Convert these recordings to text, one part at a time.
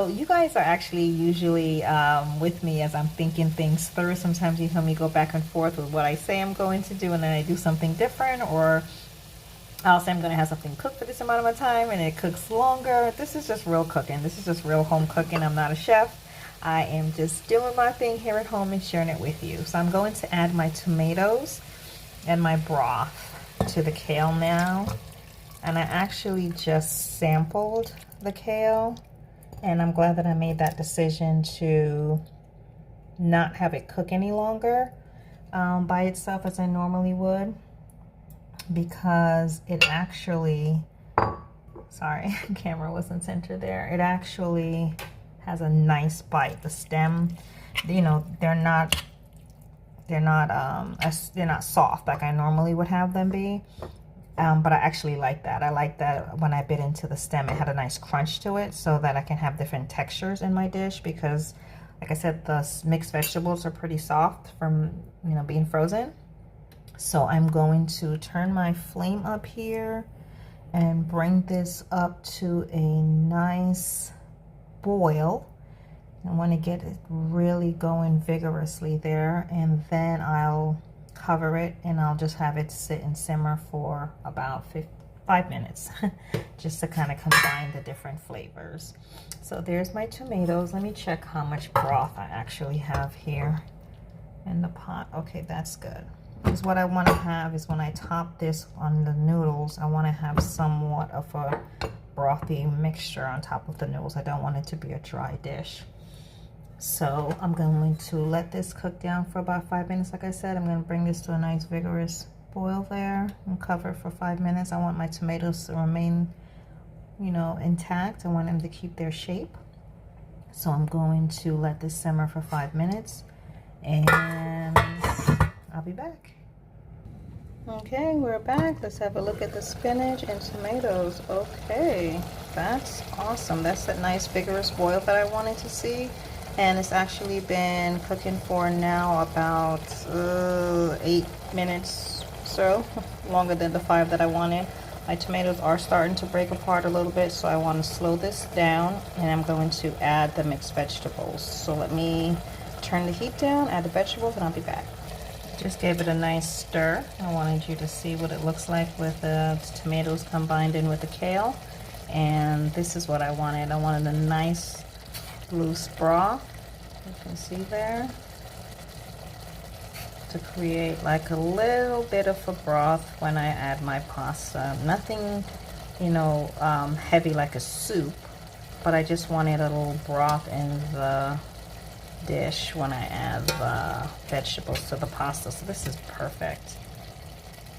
So you guys are actually usually with me as I'm thinking things through. Sometimes you hear me go back and forth with what I say I'm going to do, and then I do something different, or I'll say I'm going to have something cooked for this amount of time and it cooks longer. This is just real cooking. This is just real home cooking. I'm not a chef. I am just doing my thing here at home and sharing it with you. So I'm going to add my tomatoes and my broth to the kale now. And I actually just sampled the kale, and I'm glad that I made that decision to not have it cook any longer by itself as I normally would, because it actually, sorry, camera wasn't centered there. It actually has a nice bite. The stem, you know, they're not soft like I normally would have them be. But I actually like that. I like that when I bit into the stem, it had a nice crunch to it, so that I can have different textures in my dish, because like I said, the mixed vegetables are pretty soft from, you know, being frozen. So I'm going to turn my flame up here and bring this up to a nice boil. I want to get it really going vigorously there, and then I'll cover it and I'll just have it sit and simmer for about 5 minutes just to kind of combine the different flavors. So there's my tomatoes. Let me check how much broth I actually have here in the pot. Okay, that's good. Because what I want to have is when I top this on the noodles, I want to have somewhat of a brothy mixture on top of the noodles. I don't want it to be a dry dish. So I'm going to let this cook down for about 5 minutes. Like I said, I'm going to bring this to a nice vigorous boil there and cover it for 5 minutes. I want my tomatoes to remain, you know, intact. I want them to keep their shape. So I'm going to let this simmer for 5 minutes and I'll be back. Okay, we're back. Let's have a look at the spinach and tomatoes. Okay, that's awesome. That's that nice vigorous boil that I wanted to see. And it's actually been cooking for now about 8 minutes or so, longer than the 5 that I wanted. My tomatoes are starting to break apart a little bit, so I want to slow this down, and I'm going to add the mixed vegetables. So let me turn the heat down, add the vegetables, and I'll be back. Just gave it a nice stir. I wanted you to see what it looks like with the tomatoes combined in with the kale. And this is what I wanted. I wanted a nice loose broth, you can see there, to create like a little bit of a broth when I add my pasta. Nothing, you know, heavy like a soup, but I just wanted a little broth in the dish when I add the vegetables to the pasta. So this is perfect.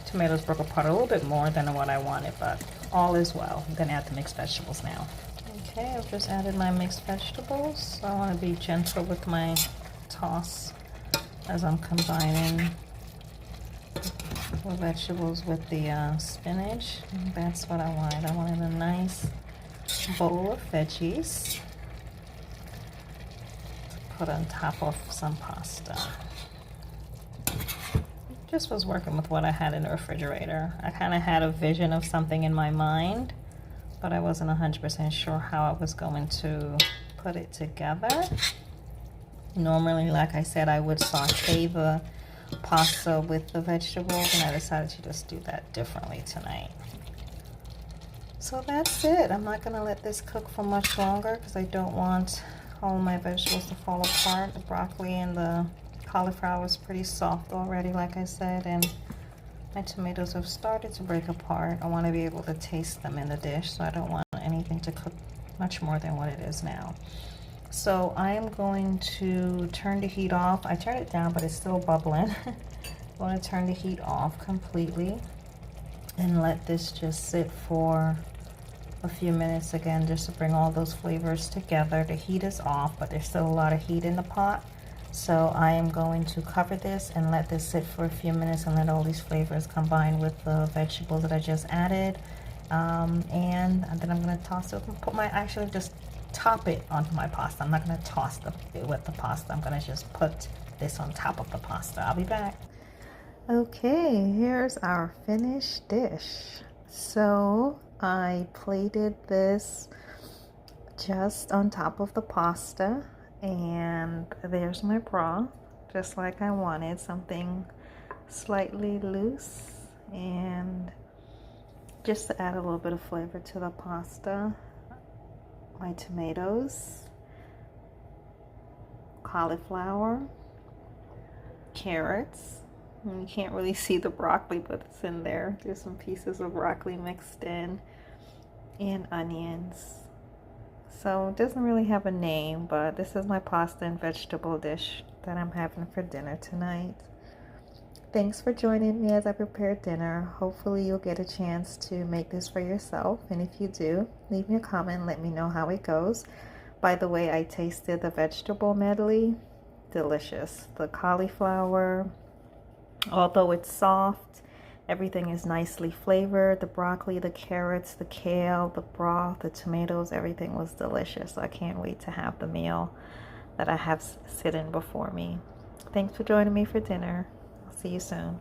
Tomatoes broke apart a little bit more than what I wanted, but all is well. I'm gonna add the mixed vegetables now. Okay, I've just added my mixed vegetables. So I want to be gentle with my toss as I'm combining the vegetables with the spinach. And that's what I wanted. I wanted a nice bowl of veggies to put on top of some pasta. Just was working with what I had in the refrigerator. I kind of had a vision of something in my mind, but I wasn't 100% sure how I was going to put it together. Normally, like I said, I would saute the pasta with the vegetables, and I decided to just do that differently tonight. So that's it. I'm not going to let this cook for much longer because I don't want all my vegetables to fall apart. The broccoli and the cauliflower is pretty soft already, like I said, and my tomatoes have started to break apart. I want to be able to taste them in the dish, so I don't want anything to cook much more than what it is now. So I am going to turn the heat off. I turned it down, but it's still bubbling. I want to turn the heat off completely and let this just sit for a few minutes again, just to bring all those flavors together. The heat is off, but there's still a lot of heat in the pot. So I am going to cover this and let this sit for a few minutes and let all these flavors combine with the vegetables that I just added. And then I'm going to toss it and actually just top it onto my pasta. I'm not going to toss it with the pasta. I'm going to just put this on top of the pasta. I'll be back. Okay, here's our finished dish. So I plated this just on top of the pasta. And there's my broth, just like I wanted, something slightly loose, and just to add a little bit of flavor to the pasta, my tomatoes, cauliflower, carrots. And you can't really see the broccoli, but it's in there. There's some pieces of broccoli mixed in, and onions. So it doesn't really have a name, but this is my pasta and vegetable dish that I'm having for dinner tonight. Thanks for joining me as I prepare dinner. Hopefully you'll get a chance to make this for yourself, and if you do, leave me a comment and let me know how it goes. By the way, I tasted the vegetable medley. Delicious. The cauliflower, although it's soft, everything is nicely flavored. The broccoli, the carrots, the kale, the broth, the tomatoes, everything was delicious. I can't wait to have the meal that I have sitting before me. Thanks for joining me for dinner. I'll see you soon.